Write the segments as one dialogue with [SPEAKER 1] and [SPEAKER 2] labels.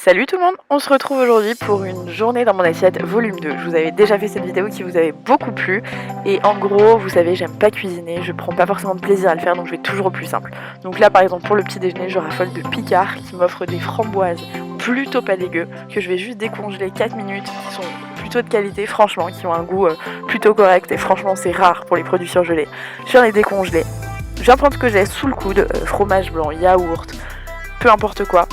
[SPEAKER 1] Salut tout le monde, on se retrouve aujourd'hui pour une journée dans mon assiette volume 2. Je vous avais déjà fait cette vidéo qui vous avait beaucoup plu et en gros, vous savez, j'aime pas cuisiner, je prends pas forcément de plaisir à le faire donc je vais toujours au plus simple. Donc là par exemple pour le petit déjeuner, je raffole de Picard qui m'offre des framboises plutôt pas dégueu que je vais juste décongeler 4 minutes, qui sont plutôt de qualité franchement, qui ont un goût plutôt correct et franchement c'est rare pour les produits surgelés. Je viens les décongeler, je viens prendre ce que j'ai sous le coude, fromage blanc, yaourt, peu importe quoi,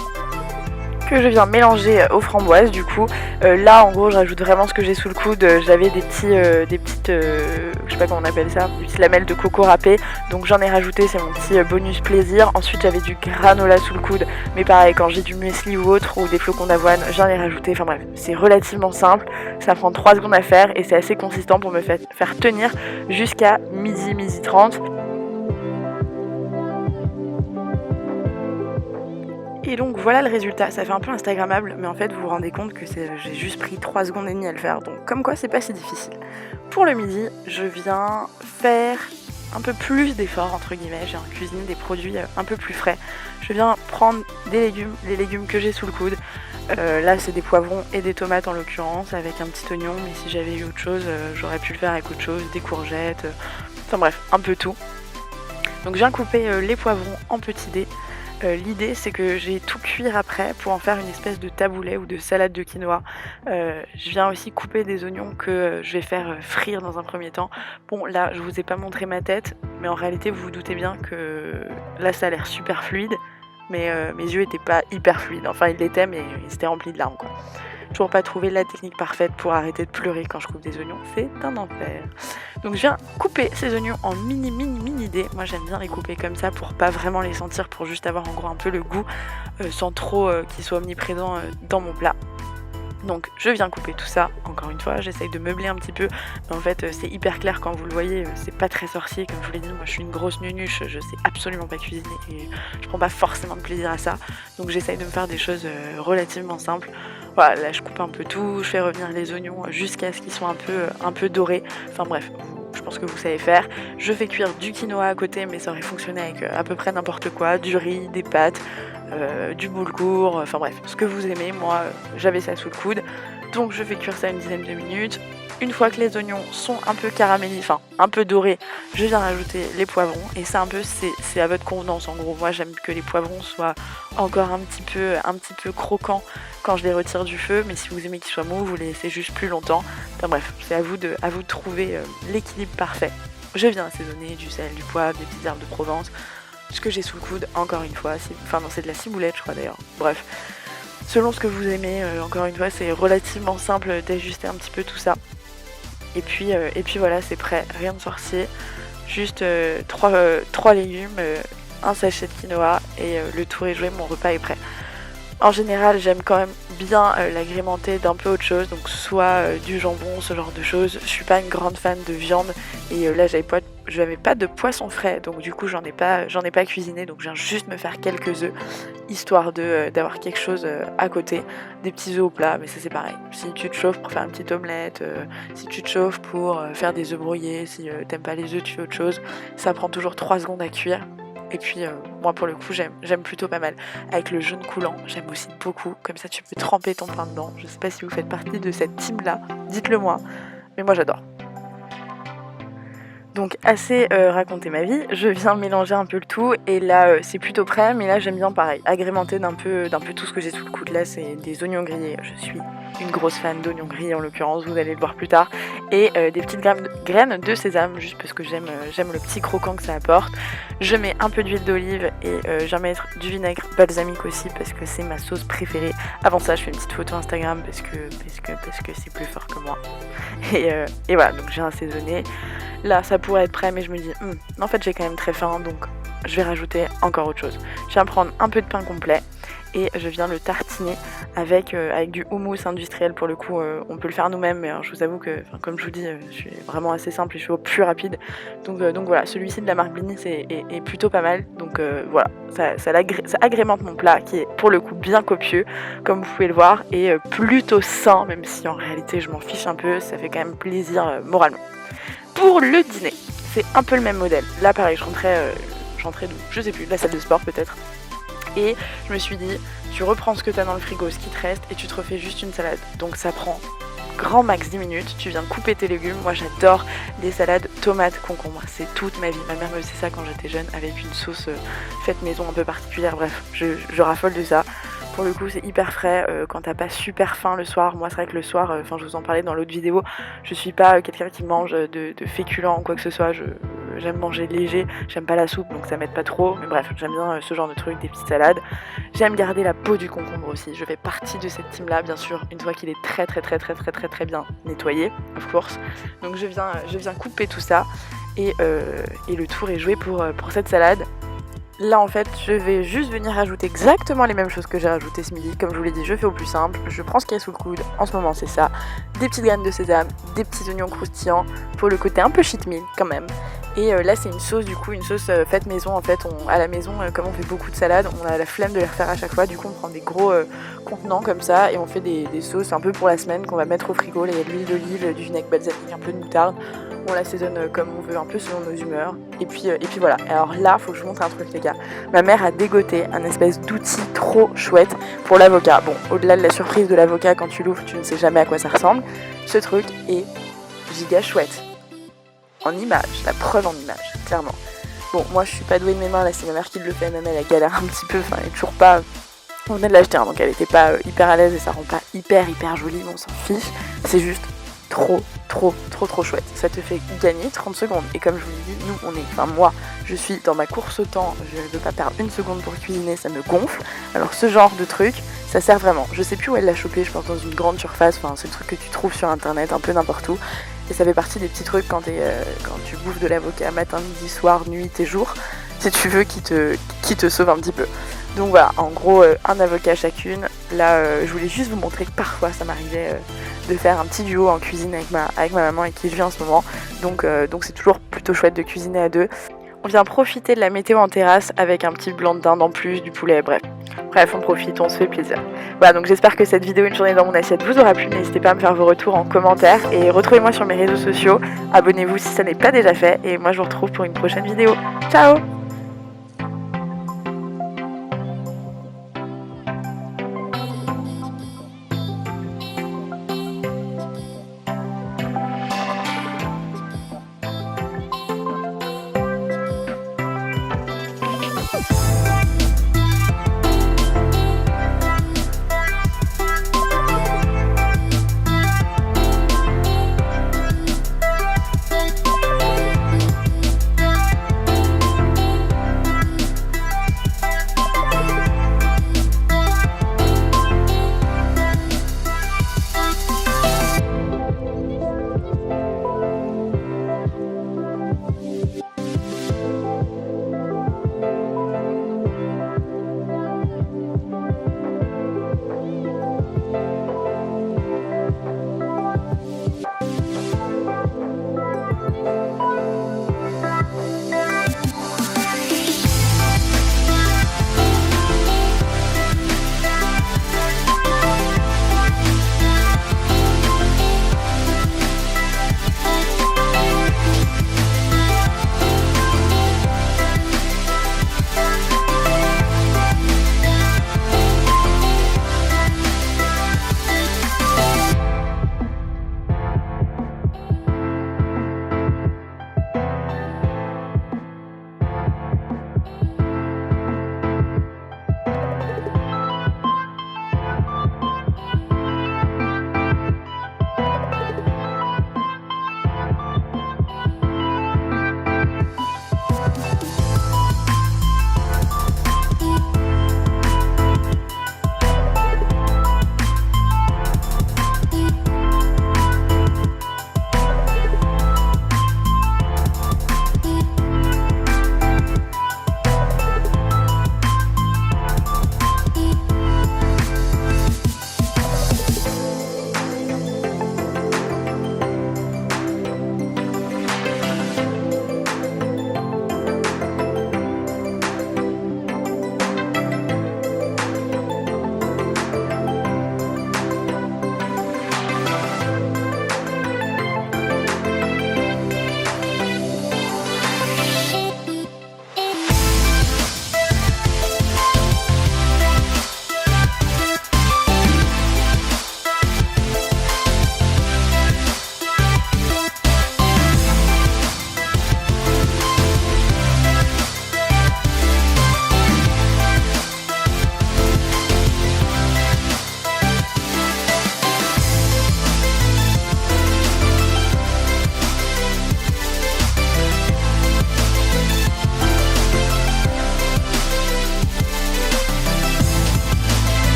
[SPEAKER 1] que je viens mélanger aux framboises du coup. Là en gros je rajoute vraiment ce que j'ai sous le coude. J'avais des petites je sais pas comment on appelle ça, des petites lamelles de coco râpées, donc j'en ai rajouté, c'est mon petit bonus plaisir. Ensuite j'avais du granola sous le coude, mais pareil quand j'ai du muesli ou autre ou des flocons d'avoine j'en ai rajouté. Enfin bref, c'est relativement simple, ça prend 3 secondes à faire et c'est assez consistant pour me faire tenir jusqu'à midi 30. Et donc voilà le résultat, ça fait un peu instagrammable, mais en fait vous vous rendez compte que j'ai juste pris 3 secondes et demie à le faire, donc comme quoi c'est pas si difficile. Pour le midi, je viens faire un peu plus d'efforts entre guillemets, j'ai en cuisine des produits un peu plus frais. Je viens prendre des légumes, les légumes que j'ai sous le coude. Là c'est des poivrons et des tomates en l'occurrence, avec un petit oignon, mais si j'avais eu autre chose, j'aurais pu le faire avec autre chose, des courgettes, enfin bref, un peu tout. Donc je viens couper les poivrons en petits dés. L'idée c'est que j'ai tout cuire après pour en faire une espèce de taboulet ou de salade de quinoa. Je viens aussi couper des oignons que je vais faire frire dans un premier temps. Bon là je vous ai pas montré ma tête, mais en réalité vous vous doutez bien que là ça a l'air super fluide, mais mes yeux étaient pas hyper fluides. Enfin ils l'étaient mais ils étaient remplis de larmes quoi. Toujours pas trouvé la technique parfaite pour arrêter de pleurer quand je coupe des oignons, c'est un enfer. Donc je viens couper ces oignons en mini dés. Moi j'aime bien les couper comme ça pour pas vraiment les sentir, pour juste avoir en gros un peu le goût sans trop qu'ils soient omniprésents dans mon plat. Donc je viens couper tout ça, encore une fois, j'essaye de meubler un petit peu, mais en fait c'est hyper clair quand vous le voyez, c'est pas très sorcier, comme je vous l'ai dit, moi je suis une grosse nunuche, je sais absolument pas cuisiner et je prends pas forcément de plaisir à ça, donc j'essaye de me faire des choses relativement simples. Voilà, là je coupe un peu tout, je fais revenir les oignons jusqu'à ce qu'ils soient un peu dorés, enfin bref, je pense que vous savez faire. Je fais cuire du quinoa à côté, mais ça aurait fonctionné avec à peu près n'importe quoi, du riz, des pâtes, du boulgour, enfin bref, ce que vous aimez. Moi j'avais ça sous le coude, donc je fais cuire ça une dizaine de minutes. Une fois que les oignons sont un peu caramélisés, enfin un peu dorés, je viens rajouter les poivrons et ça un peu c'est à votre convenance en gros. Moi j'aime que les poivrons soient encore un petit peu croquants quand je les retire du feu, mais si vous aimez qu'ils soient mous, vous les laissez juste plus longtemps. Enfin bref, c'est à vous de trouver l'équilibre parfait. Je viens assaisonner du sel, du poivre, des petites herbes de Provence, ce que j'ai sous le coude, encore une fois, c'est de la ciboulette je crois d'ailleurs, bref. Selon ce que vous aimez, encore une fois, c'est relativement simple d'ajuster un petit peu tout ça. Et puis voilà, c'est prêt, rien de sorcier. Juste 3 légumes, un sachet de quinoa et le tour est joué, mon repas est prêt. En général, j'aime quand même bien l'agrémenter d'un peu autre chose, donc soit du jambon, ce genre de choses. Je suis pas une grande fan de viande et là j'avais pas de poisson frais, donc du coup j'en ai pas cuisiné, donc je viens juste me faire quelques œufs histoire d'avoir quelque chose à côté, des petits œufs au plat, mais ça c'est pareil. Si tu te chauffes pour faire une petite omelette, si tu te chauffes pour faire des œufs brouillés, si t'aimes pas les œufs, tu fais autre chose, ça prend toujours 3 secondes à cuire. Et puis moi pour le coup j'aime plutôt pas mal. Avec le jaune coulant, j'aime aussi beaucoup. Comme ça tu peux tremper ton pain dedans. Je sais pas si vous faites partie de cette team là, dites-le moi. Mais moi j'adore. Donc assez raconter ma vie, je viens mélanger un peu le tout et là c'est plutôt prêt, mais là j'aime bien pareil, agrémenter d'un peu tout ce que j'ai sous le coude. Là c'est des oignons grillés, je suis une grosse fan d'oignons grillés en l'occurrence, vous allez le voir plus tard, et des petites graines de sésame, juste parce que j'aime le petit croquant que ça apporte. Je mets un peu d'huile d'olive et je vais mettre du vinaigre balsamique aussi parce que c'est ma sauce préférée. Avant ça je fais une petite photo Instagram parce que c'est plus fort que moi. Et voilà, donc j'ai assaisonné. Là ça pourrait être prêt, mais je me dis en fait j'ai quand même très faim, donc je vais rajouter encore autre chose. Je viens prendre un peu de pain complet et je viens le tartiner avec du houmous industriel. Pour le coup on peut le faire nous-mêmes, mais je vous avoue que comme je vous dis je suis vraiment assez simple et je suis au plus rapide, donc voilà, celui-ci de la marque Blinis est plutôt pas mal, donc voilà, ça agrémente mon plat qui est pour le coup bien copieux comme vous pouvez le voir, et plutôt sain, même si en réalité je m'en fiche un peu, ça fait quand même plaisir moralement. Pour le dîner, c'est un peu le même modèle. Là pareil, je rentrais d'où ? Je sais plus, de la salle de sport peut-être. Et je me suis dit, tu reprends ce que t'as dans le frigo, ce qui te reste, et tu te refais juste une salade. Donc ça prend grand max 10 minutes, tu viens couper tes légumes. Moi j'adore les salades tomates concombre, c'est toute ma vie. Ma mère me faisait ça quand j'étais jeune avec une sauce faite maison un peu particulière. Bref, je raffole de ça. Pour le coup c'est hyper frais quand t'as pas super faim le soir. Moi c'est vrai que le soir, je vous en parlais dans l'autre vidéo, je suis pas quelqu'un qui mange de féculents ou quoi que ce soit. J'aime manger léger, j'aime pas la soupe donc ça m'aide pas trop, mais bref j'aime bien ce genre de trucs, des petites salades. J'aime garder la peau du concombre aussi, je fais partie de cette team là bien sûr, une fois qu'il est très bien nettoyé, of course. Donc je viens couper tout ça et le tour est joué pour cette salade. Là en fait je vais juste venir rajouter exactement les mêmes choses que j'ai rajoutées ce midi. Comme je vous l'ai dit, je fais au plus simple, je prends ce qu'il y a sous le coude, en ce moment c'est ça, des petites graines de sésame, des petits oignons croustillants, pour le côté un peu cheat meal quand même. Et là c'est une sauce du coup, une sauce faite maison en fait. À la maison, comme on fait beaucoup de salades, on a la flemme de les refaire à chaque fois. Du coup on prend des gros contenants comme ça et on fait des sauces un peu pour la semaine qu'on va mettre au frigo. Là il y a de l'huile d'olive, du vinaigre balsamique, un peu de moutarde. On l'assaisonne comme on veut, un peu selon nos humeurs. Et puis voilà. Alors là, faut que je vous montre un truc les gars. Ma mère a dégoté un espèce d'outil trop chouette pour l'avocat. Bon, au-delà de la surprise de l'avocat, quand tu l'ouvres, tu ne sais jamais à quoi ça ressemble. Ce truc est giga chouette. En image, la preuve en image, clairement. Bon, moi je suis pas douée de mes mains, là c'est ma mère qui le fait, même elle galère un petit peu, enfin elle est toujours pas... On venait de l'acheter, hein, donc elle était pas hyper à l'aise et ça rend pas hyper joli, mais on s'en fiche. C'est juste trop chouette. Ça te fait gagner 30 secondes. Et comme je vous l'ai dit, moi, je suis dans ma course au temps, je ne veux pas perdre une seconde pour cuisiner, ça me gonfle. Alors ce genre de truc, ça sert vraiment. Je sais plus où elle l'a chopé, je pense dans une grande surface, enfin c'est le truc que tu trouves sur internet, un peu n'importe où. Et ça fait partie des petits trucs quand tu bouffes de l'avocat matin, midi, soir, nuit et jour, si tu veux, qui te sauve un petit peu. Donc voilà, en gros, un avocat chacune. Là, je voulais juste vous montrer que parfois ça m'arrivait de faire un petit duo en cuisine avec ma maman avec qui je vis en ce moment. Donc c'est toujours plutôt chouette de cuisiner à deux. On vient profiter de la météo en terrasse avec un petit blanc de dinde en plus, du poulet, bref, on profite, on se fait plaisir. Voilà, donc j'espère que cette vidéo Une journée dans mon assiette vous aura plu. N'hésitez pas à me faire vos retours en commentaire et retrouvez-moi sur mes réseaux sociaux. Abonnez-vous si ça n'est pas déjà fait et moi je vous retrouve pour une prochaine vidéo. Ciao!